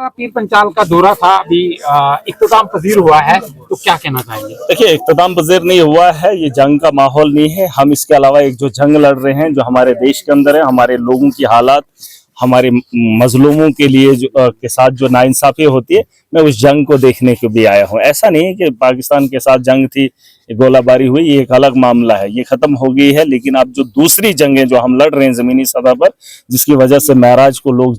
का पीर पंचाल का दौरा था, अभी इख्तिताम पजीर हुआ है, तो क्या कहना चाहेंगे? देखिए, इख्तिताम पजीर नहीं हुआ है, ये जंग का माहौल नहीं है। हम इसके अलावा एक जो जंग लड़ रहे हैं, जो हमारे देश के अंदर है, हमारे लोगों की हालात, हमारे मजलूमों के लिए के साथ जो नाइंसाफी होती है, मैं उस जंग को देखने के भी आया हूँ। ऐसा नहीं है कि पाकिस्तान के साथ जंग थी, गोलाबारी हुई, ये एक अलग मामला है, ये खत्म हो गई है। लेकिन अब जो दूसरी जंगें जो हम लड़ रहे हैं जमीनी सतह पर, जिसकी वजह से महराज को लोग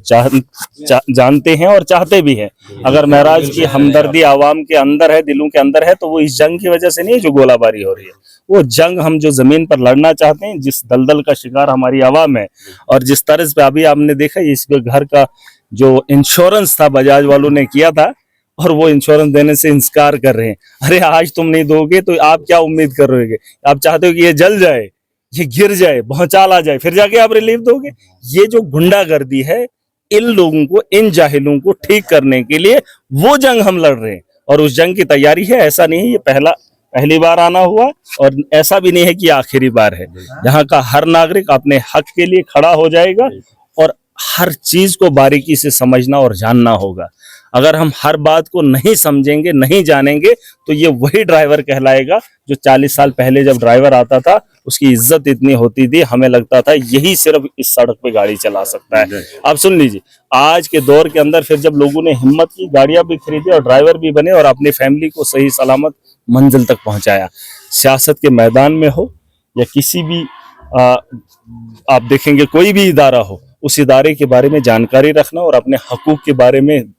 जानते हैं और चाहते भी हैं। अगर महराज की हमदर्दी आवाम के अंदर है, दिलों के अंदर है, तो वो इस जंग की वजह से नहीं है जो गोलाबारी हो रही है। वो जंग हम जो जमीन पर लड़ना चाहते हैं, जिस दलदल का शिकार हमारी आवाम है, और जिस तर्ज पे अभी आपने देखा इस घर का जो इंश्योरेंस था बजाज वालों ने किया था, और वो इंश्योरेंस देने से इंकार कर रहे हैं। अरे आज तुम नहीं दोगे तो आप क्या उम्मीद कर रहे हो? आप चाहते हो कि ये जल जाए, ये गिर जाए, भौचाल आ जाए, फिर जाके आप रिलीफ दोगे? ये जो गुंडागर्दी है, इन लोगों को, इन जाहिलों को ठीक करने के लिए वो जंग हम लड़ रहे हैं, और उस जंग की तैयारी है। ऐसा नहीं है ये पहली बार आना हुआ, और ऐसा भी नहीं है कि आखिरी बार है। यहाँ का हर नागरिक अपने हक के लिए खड़ा हो जाएगा, और हर चीज को बारीकी से समझना और जानना होगा। अगर हम हर बात को नहीं समझेंगे, नहीं जानेंगे, तो ये वही ड्राइवर कहलाएगा जो 40 साल पहले जब ड्राइवर आता था, उसकी इज्जत इतनी होती थी, हमें लगता था यही सिर्फ इस सड़क पे गाड़ी चला सकता है। अब सुन लीजिए, आज के दौर के अंदर फिर जब लोगों ने हिम्मत की, गाड़ियां भी खरीदी और ड्राइवर भी बने, और अपनी फैमिली को सही सलामत मंजिल तक पहुंचाया। सियासत के मैदान में हो या किसी भी आप देखेंगे कोई भी इदारा हो, उस इदारे के बारे में जानकारी रखना और अपने हकूक के बारे में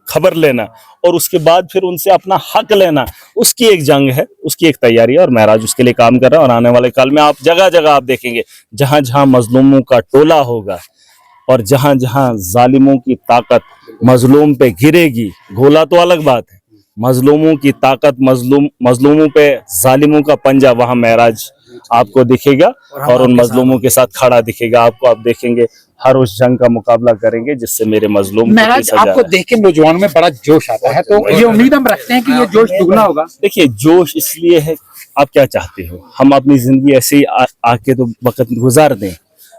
खबर लेना, और उसके बाद फिर उनसे अपना हक लेना, उसकी एक जंग है, उसकी एक तैयारी है, और महराज उसके लिए काम कर रहा है। और आने वाले काल में आप जगह जगह आप देखेंगे, जहां जहां मजलूमों का टोला होगा, और जहां जहां जालिमों की ताकत मजलूम पे गिरेगी, गोला तो अलग बात है, मजलूमों की ताकत, मजलूमों पे जालिमों का पंजा, वहां महराज आपको दिखेगा, और उन मजलूमों के साथ खड़ा दिखेगा आपको। आप देखेंगे हर उस जंग का मुकाबला करेंगे जिससे मेरे मजलूम महराज, आपको देख के नौजवानों में बड़ा जोश आता है, तो ये उम्मीद हम रखते हैं कि ये जोश दुगना होगा। देखिए, जोश इसलिए है, आप क्या चाहते हो, हम अपनी जिंदगी ऐसे ही आके तो वक्त गुजार दें?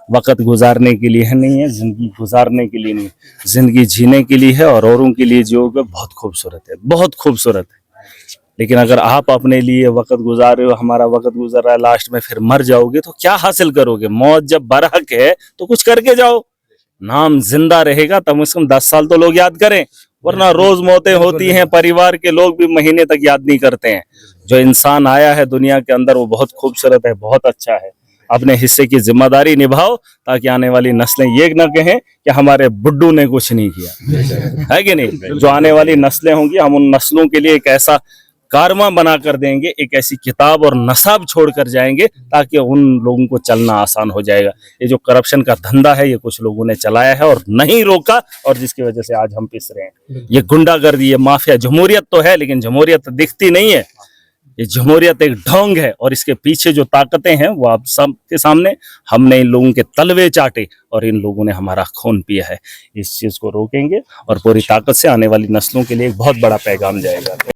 वक्त गुजारने के लिए है नहीं है, जिंदगी गुजारने के लिए नहीं, जिंदगी जीने के लिए है, और औरों के लिए जो बहुत खूबसूरत है, बहुत खूबसूरत है। लेकिन अगर आप अपने लिए वक्त गुजार रहे हो, हमारा वक्त गुजर रहा है, लास्ट में फिर मर जाओगे तो क्या हासिल करोगे? मौत जब बरहक है तो कुछ करके जाओ, नाम जिंदा रहेगा, कम से कम 10 साल तो लोग याद करें, वरना रोज मौतें होती हैं, परिवार के लोग भी महीने तक याद नहीं करते हैं। जो इंसान आया है दुनिया के अंदर, वो बहुत खूबसूरत है, बहुत अच्छा है। अपने हिस्से की जिम्मेदारी निभाओ, ताकि आने वाली नस्लें ये न कहें कि हमारे बुड्ढू ने कुछ नहीं किया, है कि नहीं? जो आने वाली नस्लें होंगी, हम उन नस्लों के लिए एक ऐसा कारवां बना कर देंगे, एक ऐसी किताब और नसाब छोड़ कर जाएंगे, ताकि उन लोगों को चलना आसान हो जाएगा। ये जो करप्शन का धंधा है, ये कुछ लोगों ने चलाया है और नहीं रोका, और जिसकी वजह से आज हम पिस रहे हैं। ये गुंडागर्दी, ये माफिया, जमहूरियत तो है लेकिन जमहूरियत दिखती नहीं है। ये जमहूरियत एक ढोंग है, और इसके पीछे जो ताकतें हैं वो आप सबके सामने। हमने इन लोगों के तलवे चाटे, और इन लोगों ने हमारा खून पिया है। इस चीज को रोकेंगे, और पूरी ताकत से आने वाली नस्लों के लिए एक बहुत बड़ा पैगाम जाएगा।